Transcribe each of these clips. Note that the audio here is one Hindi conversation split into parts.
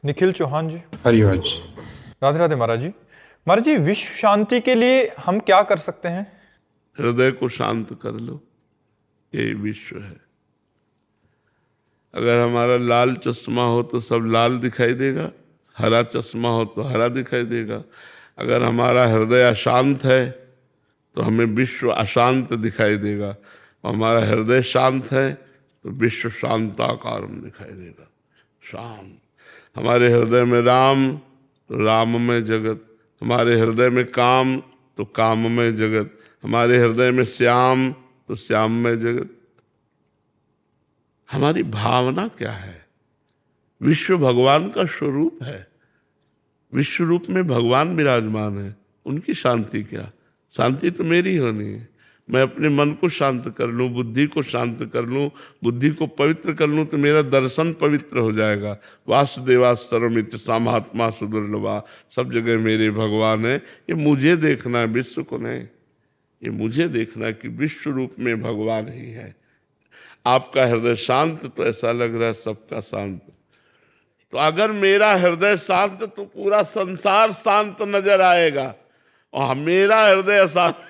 निखिल चौहान जी। हरिवंश। राधे राधे महाराज जी। महाराज जी, विश्व शांति के लिए हम क्या कर सकते हैं? हृदय को शांत कर लो, यही विश्व है। अगर हमारा लाल चश्मा हो तो सब लाल दिखाई देगा, हरा चश्मा हो तो हरा दिखाई देगा। अगर हमारा हृदय अशांत है तो हमें विश्व अशांत दिखाई देगा, और हमारा हृदय शांत है तो विश्व शांताकार में दिखाई देगा। शांत। हमारे हृदय में राम तो राममय जगत, हमारे हृदय में काम तो काममय जगत, हमारे हृदय में श्याम तो श्याममय जगत। हमारी भावना क्या है? विश्व भगवान का स्वरूप है, विश्व रूप में भगवान विराजमान है। उनकी शांति क्या? शांति तो मेरी होनी है। मैं अपने मन को शांत कर लूं, बुद्धि को शांत कर लूं, बुद्धि को पवित्र कर लूं तो मेरा दर्शन पवित्र हो जाएगा। वासुदेवा सर्वमित्र सा महात्मा सुदुर्लभा, सब जगह मेरे भगवान है। ये मुझे देखना है, विश्व को नहीं। ये मुझे देखना है कि विश्व रूप में भगवान ही है। आपका हृदय शांत तो ऐसा लग रहा है सबका शांत। तो अगर मेरा हृदय शांत तो पूरा संसार शांत नजर आएगा, और मेरा हृदय अशांत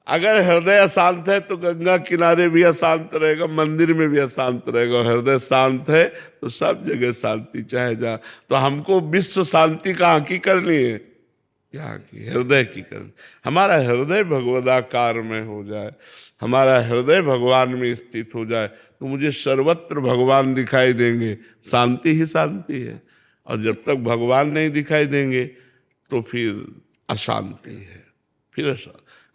अगर हृदय अशांत है तो गंगा किनारे भी अशांत रहेगा, मंदिर में भी अशांत रहेगा। और हृदय शांत है तो सब जगह शांति चाहे जा। तो हमको विश्व शांति कहाँ की करनी है? यहाँ की, हृदय की करनी। हमारा हृदय भगवदाकार में हो जाए, हमारा हृदय भगवान में स्थित हो जाए तो मुझे सर्वत्र भगवान दिखाई देंगे। शांति ही शांति है। और जब तक भगवान नहीं दिखाई देंगे तो फिर अशांति है। फिर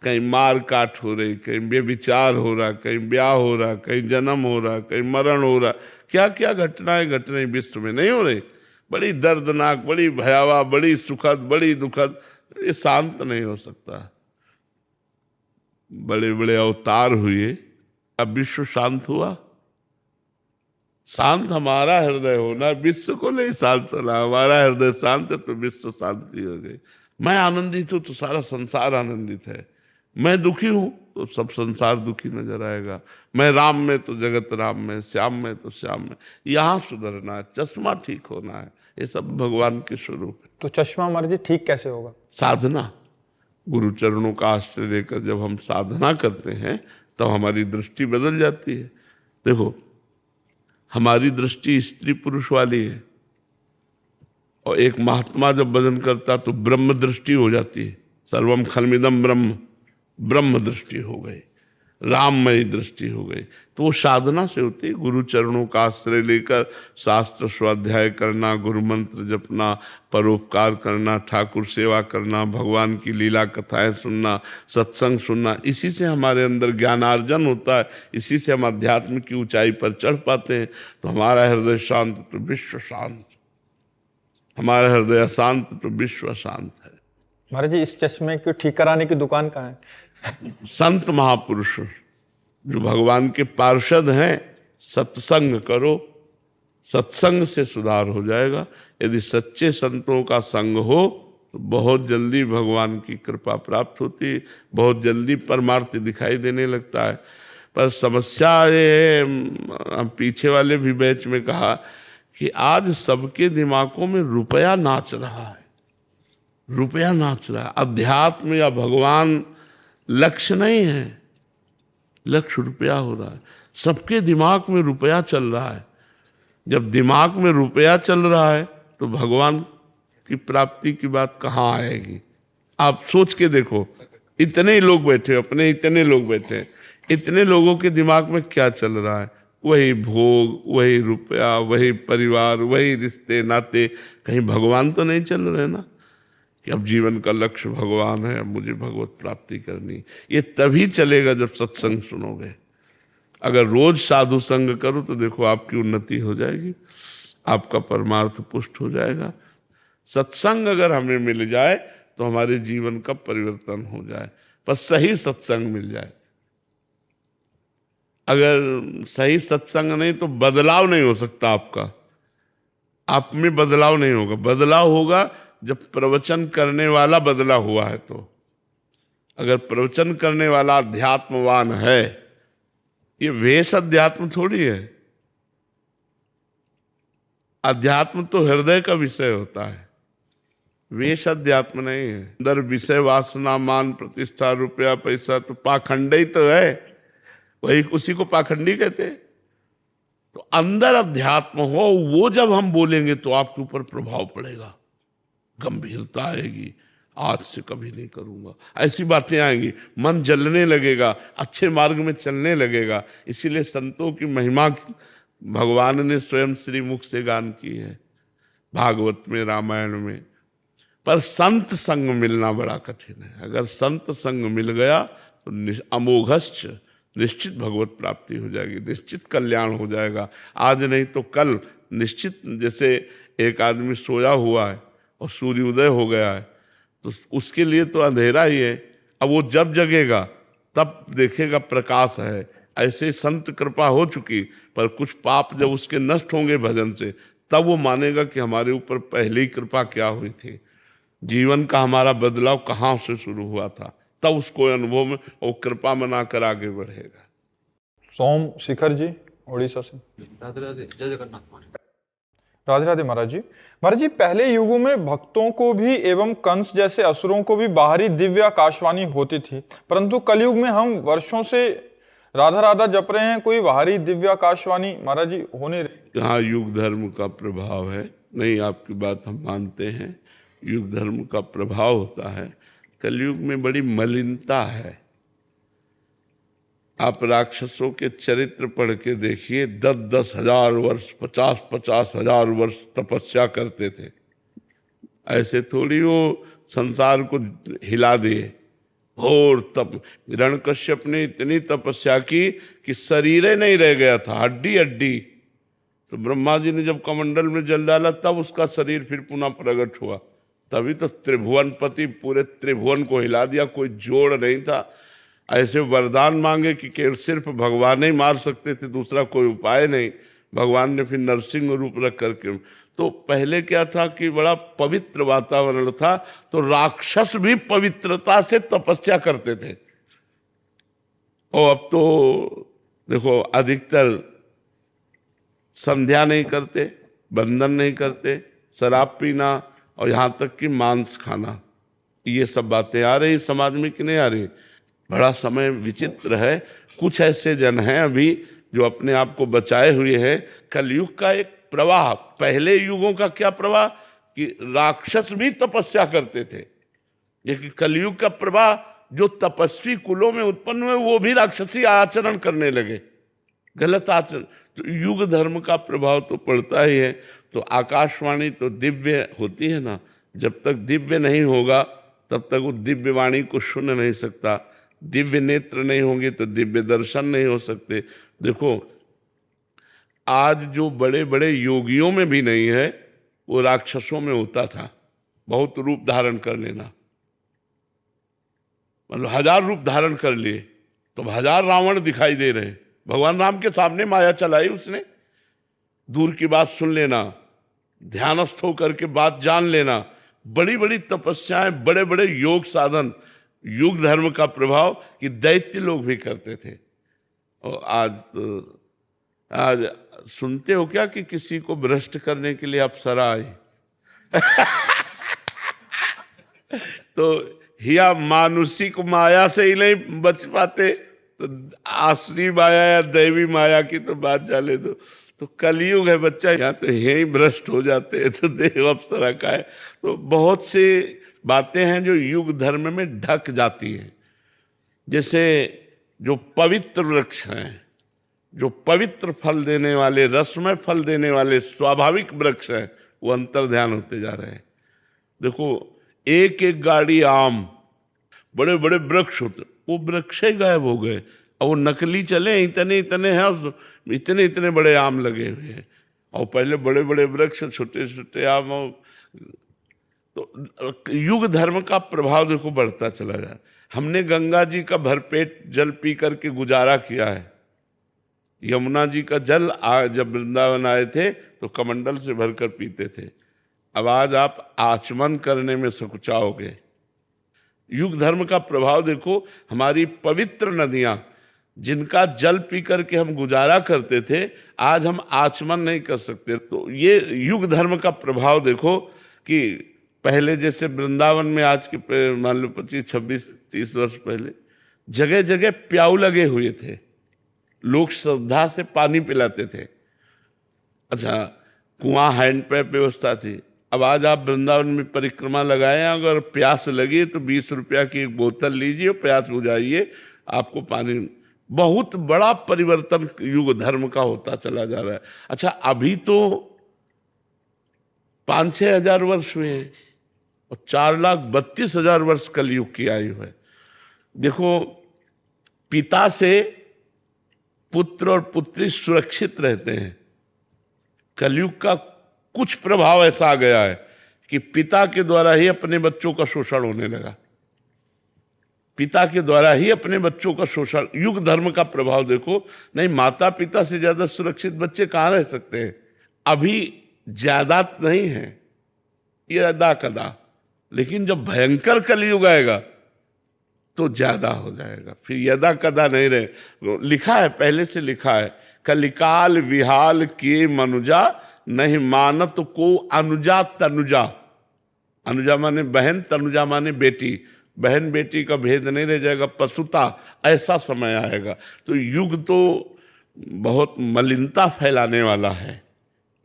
कहीं मार काट हो रही, कहीं व्यभिचार हो रहा, कहीं ब्याह हो रहा, कहीं जन्म हो रहा, कहीं मरण हो रहा। क्या क्या घटनाएं घट रही विश्व में नहीं हो रही? बड़ी दर्दनाक, बड़ी भयावह, बड़ी सुखद, बड़ी दुखद। ये शांत नहीं हो सकता। बड़े बड़े अवतार हुए, अब विश्व शांत हुआ? शांत हमारा हृदय होना, विश्व को नहीं शांत होना। हमारा हृदय शांत है तो विश्व शांति हो गई। मैं आनंदित हूं तो सारा संसार आनंदित है। मैं दुखी हूं तो सब संसार दुखी नजर आएगा। मैं राम में तो जगत राम में, श्याम में तो श्याम में। यहाँ सुधरना है, चश्मा ठीक होना है। ये सब भगवान के स्वरूप है। तो चश्मा महाराज जी ठीक कैसे होगा? साधना। गुरु चरणों का आश्रय लेकर जब हम साधना करते हैं तो हमारी दृष्टि बदल जाती है। देखो, हमारी दृष्टि स्त्री पुरुष वाली है, और एक महात्मा जब भजन करता तो ब्रह्म दृष्टि हो जाती है। सर्वम खलमिदम ब्रह्म, ब्रह्म दृष्टि हो गई, राममयी दृष्टि हो गई। तो वो साधना से होती है। गुरु चरणों का आश्रय लेकर शास्त्र स्वाध्याय करना, गुरु मंत्र जपना, परोपकार करना, ठाकुर सेवा करना, भगवान की लीला कथाएं सुनना, सत्संग सुनना। इसी से हमारे अंदर ज्ञानार्जन होता है, इसी से हम अध्यात्म की ऊंचाई पर चढ़ पाते हैं। तो हमारा हृदय शांत तो विश्व शांत, हमारा हृदय अशांत तो विश्व अशांत है। महाराज जी, इस चश्मे को ठीक कराने की दुकान कहाँ है? संत महापुरुष जो भगवान के पार्षद हैं, सत्संग करो, सत्संग से सुधार हो जाएगा। यदि सच्चे संतों का संग हो तो बहुत जल्दी भगवान की कृपा प्राप्त होती है, बहुत जल्दी परमार्थ दिखाई देने लगता है। पर समस्या ये, हम पीछे वाले भी बैच में कहा कि आज सबके दिमागों में रुपया नाच रहा है, रुपया नाच रहा है। अध्यात्म या भगवान लक्ष्य नहीं है, लक्ष्य रुपया हो रहा है। सबके दिमाग में रुपया चल रहा है। जब दिमाग में रुपया चल रहा है तो भगवान की प्राप्ति की बात कहाँ आएगी? आप सोच के देखो, इतने लोग बैठे, अपने इतने लोग बैठे, इतने लोगों के दिमाग में क्या चल रहा है? वही भोग, वही रुपया, वही परिवार, वही रिश्ते नाते। कहीं भगवान तो नहीं चल रहे ना, कि अब जीवन का लक्ष्य भगवान है, अब मुझे भगवत प्राप्ति करनी। ये तभी चलेगा जब सत्संग सुनोगे। अगर रोज साधु संग करो तो देखो आपकी उन्नति हो जाएगी, आपका परमार्थ पुष्ट हो जाएगा। सत्संग अगर हमें मिल जाए तो हमारे जीवन का परिवर्तन हो जाए, पर सही सत्संग मिल जाए। अगर सही सत्संग नहीं तो बदलाव नहीं हो सकता आपका, आप में बदलाव नहीं होगा। बदलाव होगा जब प्रवचन करने वाला बदला हुआ है। तो अगर प्रवचन करने वाला अध्यात्मवान है, ये वेश अध्यात्म थोड़ी है। अध्यात्म तो हृदय का विषय होता है, वेश अध्यात्म नहीं है। अंदर विषय वासना, मान, प्रतिष्ठा, रुपया, पैसा तो पाखंड ही तो है, वही उसी को पाखंडी कहते हैं। तो अंदर अध्यात्म हो, वो जब हम बोलेंगे तो आपके ऊपर प्रभाव पड़ेगा, गंभीरता आएगी, आज से कभी नहीं करूंगा, ऐसी बातें आएंगी, मन जलने लगेगा, अच्छे मार्ग में चलने लगेगा। इसीलिए संतों की महिमा भगवान ने स्वयं श्रीमुख से गान की है, भागवत में, रामायण में। पर संत संग मिलना बड़ा कठिन है। अगर संत संग मिल गया तो अमोघश्च, निश्चित भगवत प्राप्ति हो जाएगी, निश्चित कल्याण हो जाएगा। आज नहीं तो कल निश्चित। जैसे एक आदमी सोया हुआ है और सूर्योदय हो गया है, तो उसके लिए तो अंधेरा ही है, अब वो जब जगेगा तब देखेगा प्रकाश है। ऐसे संत कृपा हो चुकी, पर कुछ पाप जब उसके नष्ट होंगे भजन से, तब वो मानेगा कि हमारे ऊपर पहले ही कृपा क्या हुई थी, जीवन का हमारा बदलाव कहाँ से शुरू हुआ था, तब उसको अनुभव में वो कृपा मनाकर आगे बढ़ेगा। सोम शिखर जी उड़ीसा से। राधे राधे, जय जगन्नाथ महाराज। राधे राधे महाराज जी। महाराज जी, पहले युगों में भक्तों को भी एवं कंस जैसे असुरों को भी बाहरी दिव्य आकाशवाणी होती थी, परंतु कलयुग में हम वर्षों से राधा राधा जप रहे हैं, कोई बाहरी दिव्य आकाशवाणी महाराज जी होने यहाँ युग धर्म का प्रभाव है। नहीं, आपकी बात हम मानते हैं, युग धर्म का प्रभाव होता है। कलयुग में बड़ी मलिनता है। आप राक्षसों के चरित्र पढ़ के देखिए, 10-10 हजार वर्ष, 50-50 हजार वर्ष तपस्या करते थे। ऐसे थोड़ी वो संसार को हिला दिए। और तप हिरण्यकश्यप ने इतनी तपस्या की कि शरीर ही नहीं रह गया था, हड्डी हड्डी। तो ब्रह्मा जी ने जब कमंडल में जल डाला, तब उसका शरीर फिर पुनः प्रकट हुआ। तभी तो त्रिभुवनपति पूरे त्रिभुवन को हिला दिया, कोई जोड़ नहीं था। ऐसे वरदान मांगे कि केवल सिर्फ भगवान ही मार सकते थे, दूसरा कोई उपाय नहीं। भगवान ने फिर नरसिंह रूप रख करके। तो पहले क्या था कि बड़ा पवित्र वातावरण था, तो राक्षस भी पवित्रता से तपस्या करते थे। और अब तो देखो, अधिकतर संध्या नहीं करते, बंधन नहीं करते, शराब पीना और यहाँ तक कि मांस खाना, ये सब बातें आ रही समाज में कि नहीं आ रही। बड़ा समय विचित्र है। कुछ ऐसे जन हैं अभी जो अपने आप को बचाए हुए हैं। कलयुग का एक प्रवाह, पहले युगों का क्या प्रवाह कि राक्षस भी तपस्या करते थे, लेकिन कलयुग का प्रवाह जो तपस्वी कुलों में उत्पन्न हुए वो भी राक्षसी आचरण करने लगे, गलत आचरण। तो युग धर्म का प्रभाव तो पड़ता ही है। तो आकाशवाणी तो दिव्य होती है ना, जब तक दिव्य नहीं होगा तब तक वो दिव्य वाणी को सुन नहीं सकता। दिव्य नेत्र नहीं होंगे तो दिव्य दर्शन नहीं हो सकते। देखो, आज जो बड़े बड़े योगियों में भी नहीं है, वो राक्षसों में होता था। बहुत रूप धारण कर लेना, मतलब 1000 रूप धारण कर लिए तो 1000 रावण दिखाई दे रहे हैं। भगवान राम के सामने माया चलाई उसने। दूर की बात सुन लेना, ध्यानस्थ होकर के बात जान लेना, बड़ी बड़ी तपस्याएं, बड़े बड़े योग साधन, युग धर्म का प्रभाव कि दैत्य लोग भी करते थे। और आज सुनते हो क्या कि किसी को भ्रष्ट करने के लिए अप्सरा आई तो हिया मानुषिक माया से ही नहीं बच पाते, तो आसुरी माया या दैवी माया की तो बात जाने दो। तो कलयुग है बच्चा, यहाँ तो यही भ्रष्ट हो जाते हैं, तो देव अप्सरा का है। तो बहुत सी बातें हैं जो युग धर्म में ढक जाती हैं। जैसे जो पवित्र वृक्ष हैं, जो पवित्र फल देने वाले, रसमय फल देने वाले स्वाभाविक वृक्ष हैं, वो अंतर्ध्यान होते जा रहे हैं। देखो, एक एक गाड़ी आम, बड़े बड़े वृक्ष होते, वो वृक्ष ही गायब हो गए। और वो नकली चले, इतने इतने हैं, इतने इतने बड़े आम लगे हुए हैं। और पहले बड़े बड़े वृक्ष, छोटे छोटे आम। तो युग धर्म का प्रभाव देखो बढ़ता चला जाए। हमने गंगा जी का भरपेट जल पी करके गुजारा किया है। यमुना जी का जल जब वृंदावन आए थे तो कमंडल से भरकर पीते थे। अब आज आप आचमन करने में सकुचाओगे। युग धर्म का प्रभाव देखो, हमारी पवित्र नदियां जिनका जल पी करके हम गुजारा करते थे, आज हम आचमन नहीं कर सकते। तो ये युग धर्म का प्रभाव देखो कि पहले जैसे वृंदावन में आज के मान लो 25, 26, 30 वर्ष पहले जगह जगह प्याऊ लगे हुए थे, लोग श्रद्धा से पानी पिलाते थे। अच्छा, कुआं हैंडपैप व्यवस्था थी। अब आज आप वृंदावन में परिक्रमा लगाएं, अगर प्यास लगी तो 20 रुपया की एक बोतल लीजिए, प्यास बुझाइए, आपको पानी। बहुत बड़ा परिवर्तन युग धर्म का होता चला जा रहा है। अच्छा, अभी तो 5-6 हजार वर्ष हुए हैं और 4,32,000 वर्ष कलयुग की आयु है। देखो, पिता से पुत्र और पुत्री सुरक्षित रहते हैं। कलयुग का कुछ प्रभाव ऐसा आ गया है कि पिता के द्वारा ही अपने बच्चों का शोषण होने लगा। पिता के द्वारा ही अपने बच्चों का शोषण। युग धर्म का प्रभाव देखो, नहीं माता पिता से ज्यादा सुरक्षित बच्चे कहाँ रह सकते हैं। अभी ज्यादा नहीं है, ये अदा कदा, लेकिन जब भयंकर कलयुग आएगा तो ज्यादा हो जाएगा, फिर यदा कदा नहीं रहे। लिखा है, पहले से लिखा है, कलिकाल विहाल के मनुजा, नहीं मानत को अनुजा तनुजा। अनुजा माने बहन, तनुजा माने बेटी। बहन बेटी का भेद नहीं रह जाएगा, पशुता, ऐसा समय आएगा। तो युग तो बहुत मलिनता फैलाने वाला है।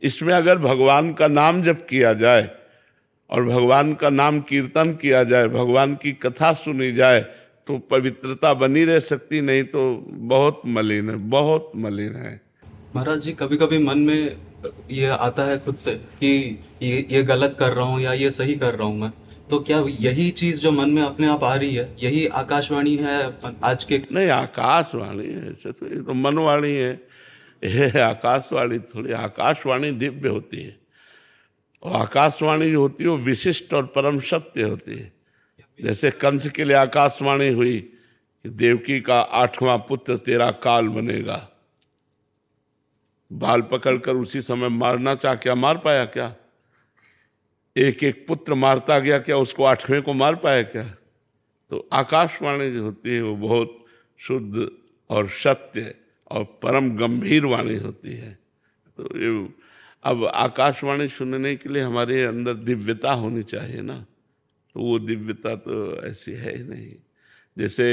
इसमें अगर भगवान का नाम जप किया जाए और भगवान का नाम कीर्तन किया जाए, भगवान की कथा सुनी जाए, तो पवित्रता बनी रह सकती, नहीं तो बहुत मलिन है, बहुत मलिन है। महाराज जी, कभी कभी मन में ये आता है खुद से कि ये गलत कर रहा हूँ या ये सही कर रहा हूँ मैं, तो क्या यही चीज जो मन में अपने आप आ रही है, यही आकाशवाणी है आज के? नहीं, आकाशवाणी है ऐसे तो, ये तो मनवाणी है। ये आकाशवाणी थोड़ी, आकाशवाणी दिव्य होती है और आकाशवाणी जो होती है वो विशिष्ट और परम सत्य होती है। जैसे कंस के लिए आकाशवाणी हुई कि देवकी का 8वां पुत्र तेरा काल बनेगा। बाल पकड़कर उसी समय मारना चाह, क्या मार पाया? क्या एक एक पुत्र मारता गया, क्या उसको 8वें को मार पाया? क्या? तो आकाशवाणी जो होती है वो बहुत शुद्ध और सत्य और परम गंभीर वाणी होती है। तो ये अब आकाशवाणी सुनने के लिए हमारे अंदर दिव्यता होनी चाहिए ना, तो वो दिव्यता तो ऐसी है ही नहीं। जैसे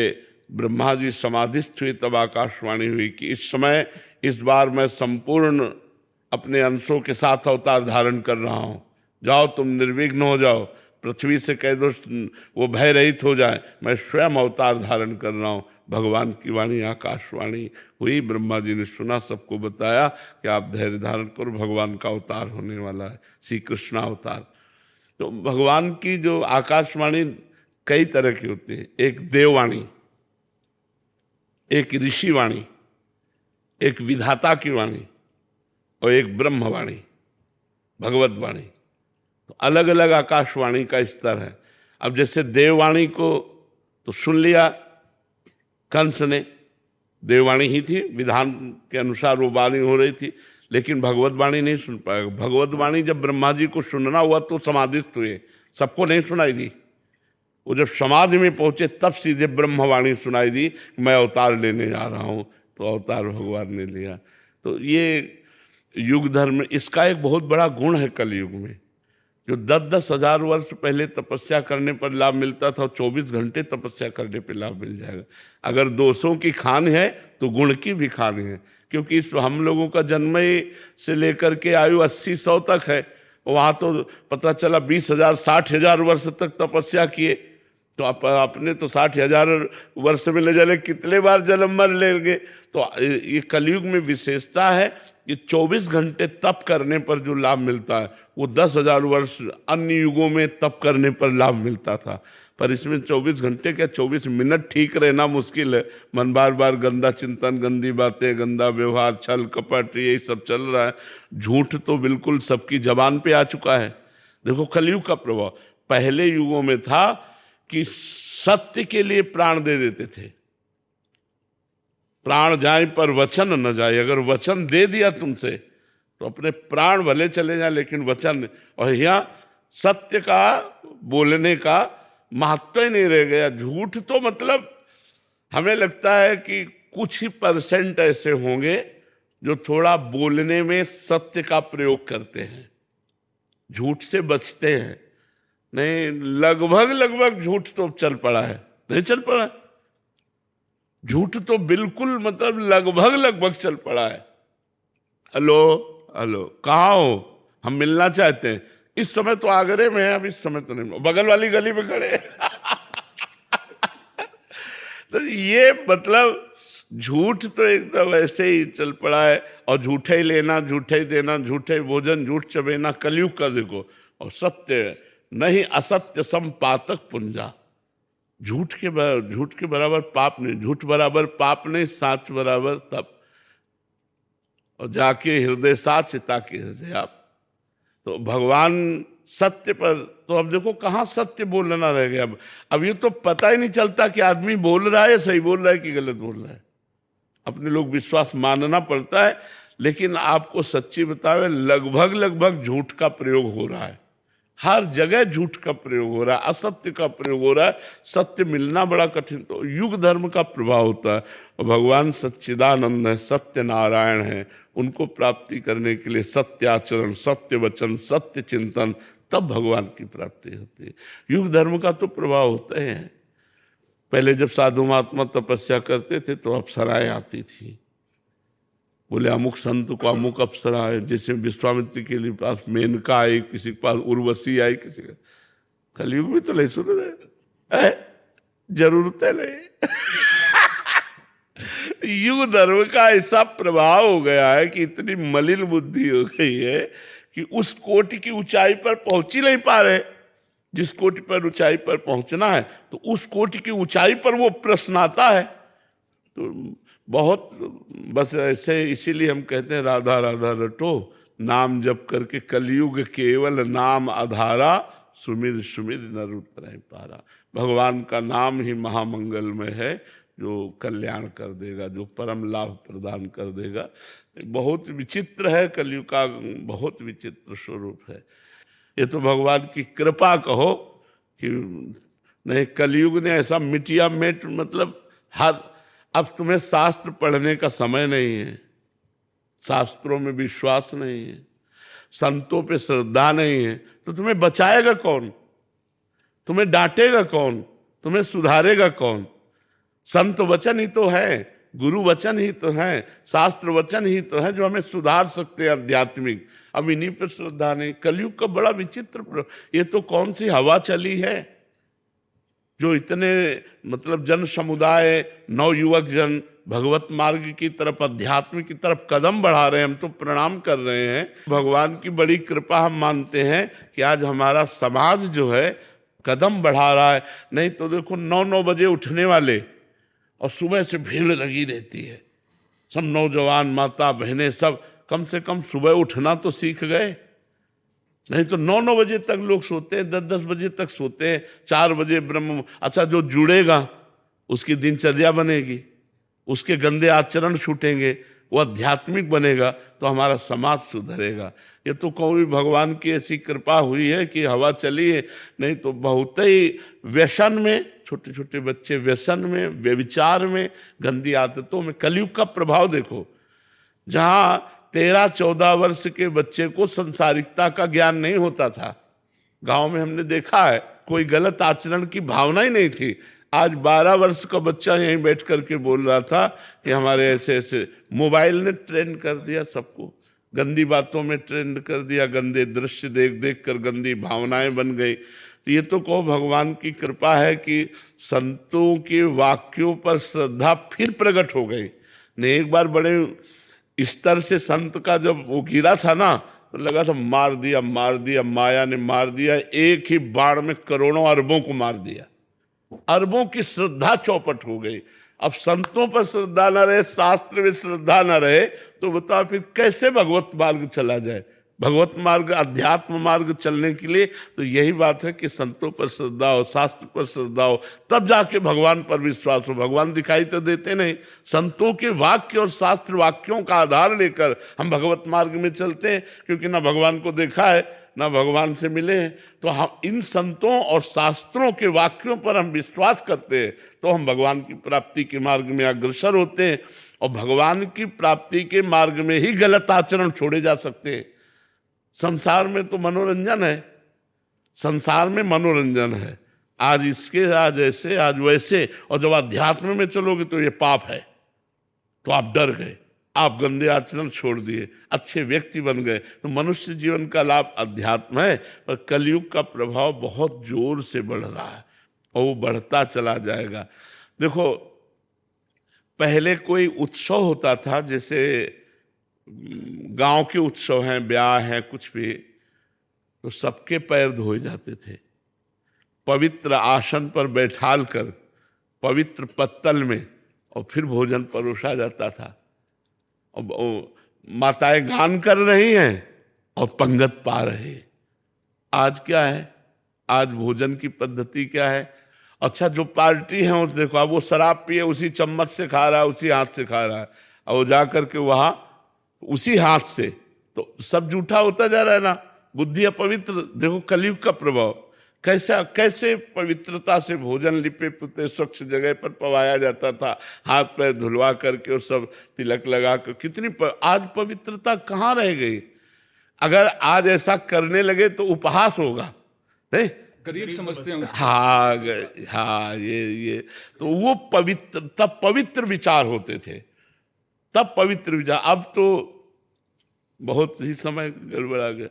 ब्रह्मा जी समाधिस्थ हुए तब आकाशवाणी हुई कि इस समय, इस बार मैं संपूर्ण अपने अंशों के साथ अवतार धारण कर रहा हूँ, जाओ तुम निर्विघ्न हो जाओ, पृथ्वी से कह दो वो भय रहित हो जाए, मैं स्वयं अवतार धारण कर रहा हूँ। भगवान की वाणी आकाशवाणी हुई, ब्रह्मा जी ने सुना, सबको बताया कि आप धैर्य धारण करो, भगवान का अवतार होने वाला है, श्री कृष्ण अवतार। तो भगवान की जो आकाशवाणी कई तरह की होती है, एक देववाणी, एक ऋषिवाणी, एक विधाता की वाणी और एक ब्रह्मवाणी, भगवत वाणी। तो अलग अलग आकाशवाणी का स्तर है। अब जैसे देववाणी को तो सुन लिया कंस ने, देववाणी ही थी, विधान के अनुसार वो वाणी हो रही थी, लेकिन भगवत वाणी नहीं सुन पाएगा। भगवत वाणी जब ब्रह्मा जी को सुनना हुआ तो समाधिस्थ हुए, सबको नहीं सुनाई दी। वो जब समाधि में पहुंचे तब सीधे ब्रह्मवाणी सुनाई दी, मैं अवतार लेने जा रहा हूँ, तो अवतार भगवान ने लिया। तो ये युग धर्म, इसका एक बहुत बड़ा गुण है कलयुग में। जो 10-10 हजार वर्ष पहले तपस्या करने पर लाभ मिलता था, 24 घंटे तपस्या करने पर लाभ मिल जाएगा। अगर दोषों की खान है तो गुण की भी खान है, क्योंकि इस हम लोगों का जन्म से लेकर के आयु 80-100 तक है। वहाँ तो पता चला 20,000 60,000 वर्ष तक तपस्या किए, तो अपने तो 60,000 वर्ष में ले जाने कितने बार जन्म मर लेंगे। तो ये कलयुग में विशेषता है कि 24 घंटे तप करने पर जो लाभ मिलता है वो 10,000 वर्ष अन्य युगों में तप करने पर लाभ मिलता था। पर इसमें 24 घंटे क्या 24 मिनट ठीक रहना मुश्किल है। मन बार बार गंदा चिंतन, गंदी बातें, गंदा व्यवहार, छल कपट, यही सब चल रहा है। झूठ तो बिल्कुल सबकी जबान पे आ चुका है। देखो कलयुग का प्रभाव। पहले युगों में था कि सत्य के लिए प्राण दे देते थे, प्राण जाए पर वचन न जाए। अगर वचन दे दिया तुमसे तो अपने प्राण भले चले जाए, लेकिन वचन, और यहाँ सत्य का बोलने का महत्व ही नहीं रह गया। झूठ तो मतलब हमें लगता है कि कुछ ही % ऐसे होंगे जो थोड़ा बोलने में सत्य का प्रयोग करते हैं, झूठ से बचते हैं। नहीं, लगभग झूठ तो चल पड़ा है, नहीं चल पड़ा है? झूठ तो बिल्कुल मतलब लगभग चल पड़ा है। हेलो हेलो, कहाँ हो? हम मिलना चाहते हैं। इस समय तो आगरे में है, अब इस समय तो नहीं, बगल वाली गली में खड़े हैं। तो ये मतलब झूठ तो एकदम ऐसे ही चल पड़ा है। और झूठे ही लेना, झूठे ही देना, झूठे ही भोजन, झूठ चबेना, कलयुग का देखो। और सत्य नहीं असत्य संपातक पुंजा, झूठ के बराबर पाप नहीं, झूठ बराबर पाप नहीं, साच बराबर तप। और जाके हृदय साच ताकि हृदय आप। तो भगवान सत्य पर, तो अब देखो कहाँ सत्य बोलना रह गया। अब ये तो पता ही नहीं चलता कि आदमी बोल रहा है, सही बोल रहा है कि गलत बोल रहा है। अपने लोग विश्वास मानना पड़ता है, लेकिन आपको सच्ची बतावे लगभग झूठ का प्रयोग हो रहा है। हर जगह झूठ का प्रयोग हो रहा है, असत्य का प्रयोग हो रहा है। सत्य मिलना बड़ा कठिन, तो युग धर्म का प्रभाव होता है। और भगवान सच्चिदानंद है, सत्य नारायण है। उनको प्राप्ति करने के लिए सत्य आचरण, सत्य वचन, सत्य चिंतन, तब भगवान की प्राप्ति होती है। युग धर्म का तो प्रभाव होता है। पहले जब साधु महात्मा तपस्या करते थे तो अप्सराएं आती थी, बोले अमुक संत को अमुक अप्सरा है। जैसे विश्वामित्र के लिए पास मेनका आई, किसी के पास उर्वशी आई, किसी का। कलयुग में तो नहीं सुन रहे, जरूरत है नहीं। युग धर्म का ऐसा प्रभाव हो गया है कि इतनी मलिन बुद्धि हो गई है कि उस कोटि की ऊंचाई पर पहुंच ही नहीं पा रहे। जिस कोटि पर ऊंचाई पर पहुंचना है, तो उस कोटि की ऊंचाई पर वो प्रश्न आता है। तो बहुत बस ऐसे, इसीलिए हम कहते हैं राधा राधा रटो, नाम जप करके कलयुग केवल नाम आधारा, सुमिर सुमिर नर उतरहि पारा। भगवान का नाम ही महामंगलमय है, जो कल्याण कर देगा, जो परम लाभ प्रदान कर देगा। बहुत विचित्र है कलयुग का, बहुत विचित्र स्वरूप है। ये तो भगवान की कृपा कहो कि नहीं, कलयुग ने ऐसा मिटिया मेट, मतलब हर, अब तुम्हें शास्त्र पढ़ने का समय नहीं है, शास्त्रों में विश्वास नहीं है, संतों पे श्रद्धा नहीं है, तो तुम्हें बचाएगा कौन? तुम्हें डांटेगा कौन? तुम्हें सुधारेगा कौन? संत वचन ही तो है, गुरु वचन ही तो है, शास्त्र वचन ही तो है जो हमें सुधार सकते हैं आध्यात्मिक। अब इन्हीं पर श्रद्धा नहीं। कलयुग का बड़ा विचित्र, ये तो कौन सी हवा चली है जो इतने मतलब जन समुदाय, नवयुवक जन भगवत मार्ग की तरफ, अध्यात्म की तरफ कदम बढ़ा रहे हैं। हम तो प्रणाम कर रहे हैं, भगवान की बड़ी कृपा हम मानते हैं कि आज हमारा समाज जो है कदम बढ़ा रहा है। नहीं तो देखो 9 बजे उठने वाले और सुबह से भीड़ लगी रहती है। सब नौजवान माता बहनें सब कम से कम सुबह उठना तो सीख गए। नहीं तो 9 बजे तक लोग सोते हैं, 10 बजे तक सोते हैं, 4 बजे ब्रह्म। अच्छा, जो जुड़ेगा उसकी दिनचर्या बनेगी, उसके गंदे आचरण छूटेंगे, वो आध्यात्मिक बनेगा, तो हमारा समाज सुधरेगा। ये तो कोई भगवान की ऐसी कृपा हुई है कि हवा चली है। नहीं तो बहुत ही व्यसन में, छोटे छोटे बच्चे व्यसन में, व्यभिचार में, गंदी आदतों में। कलयुग का प्रभाव देखो, जहाँ 13-14 वर्ष के बच्चे को संसारिकता का ज्ञान नहीं होता था। गांव में हमने देखा है, कोई गलत आचरण की भावना ही नहीं थी। आज 12 वर्ष का बच्चा यहीं बैठ करके बोल रहा था कि हमारे ऐसे ऐसे। मोबाइल ने ट्रेंड कर दिया सबको, गंदी बातों में ट्रेंड कर दिया, गंदे दृश्य देख देख कर गंदी भावनाएं बन गई। तो ये तो कहो भगवान की कृपा है कि संतों के वाक्यों पर श्रद्धा फिर प्रकट हो गई। ने एक बार बड़े स्तर से संत का जब वो गिरा था ना, तो लगा था मार दिया, माया ने मार दिया। एक ही बाण में करोड़ों अरबों को मार दिया। अरबों की श्रद्धा चौपट हो गई। अब संतों पर श्रद्धा न रहे, शास्त्र में श्रद्धा न रहे, तो बताओ फिर कैसे भगवत मार्ग चला जाए? भगवत मार्ग, अध्यात्म मार्ग चलने के लिए तो यही बात है कि संतों पर श्रद्धा हो, शास्त्र पर श्रद्धा हो, तब जाके भगवान पर विश्वास हो। भगवान दिखाई तो देते नहीं। संतों के वाक्य और शास्त्र वाक्यों का आधार लेकर हम भगवत मार्ग में चलते हैं, क्योंकि ना भगवान को देखा है ना भगवान से मिले हैं। तो हम इन संतों और शास्त्रों के वाक्यों पर हम विश्वास करते हैं तो हम भगवान की प्राप्ति के मार्ग में अग्रसर होते हैं, और भगवान की प्राप्ति के मार्ग में ही गलत आचरण छोड़े जा सकते हैं। संसार में तो मनोरंजन है, संसार में मनोरंजन है, आज इसके आज ऐसे आज वैसे, और जब अध्यात्म में चलोगे तो ये पाप है, तो आप डर गए, आप गंदे आचरण छोड़ दिए, अच्छे व्यक्ति बन गए। तो मनुष्य जीवन का लाभ अध्यात्म है, पर कलयुग का प्रभाव बहुत जोर से बढ़ रहा है और वो बढ़ता चला जाएगा। देखो, पहले कोई उत्सव होता था, जैसे गांव के उत्सव हैं, ब्याह हैं, कुछ भी, तो सबके पैर धोए जाते थे, पवित्र आसन पर बैठाल कर पवित्र पत्तल में, और फिर भोजन परोसा जाता था। और माताएं गान कर रही हैं और पंगत पा रहे हैं। आज क्या है? आज भोजन की पद्धति क्या है? अच्छा, जो पार्टी है उस देखो, अब वो शराब पिए उसी चम्मच से खा रहा है, उसी हाथ से खा रहा है, और वो जा करके वहां उसी हाथ से, तो सब जूठा होता जा रहा है ना, बुद्धि अपवित्र। देखो कलयुग का प्रभाव, कैसे पवित्रता से भोजन लिपे पुते स्वच्छ जगह पर पवाया जाता था, हाथ पैर धुलवा करके और सब तिलक लगा कर, कितनी आज पवित्रता कहाँ रह गई? अगर आज ऐसा करने लगे तो उपहास होगा, नहीं? गरीब समझते हैं उसको। हाँ, ये तो वो पवित्र, तब पवित्र विचार होते थे, तब पवित्र विचार। अब तो बहुत ही समय गड़बड़ा गया,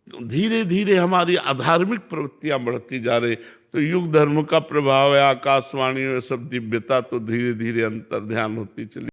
धीरे धीरे हमारी अधार्मिक प्रवृत्तियां बढ़ती जा रही। तो युग धर्म का प्रभाव है, आकाशवाणी और सब दिव्यता तो धीरे धीरे अंतर ध्यान होती चली।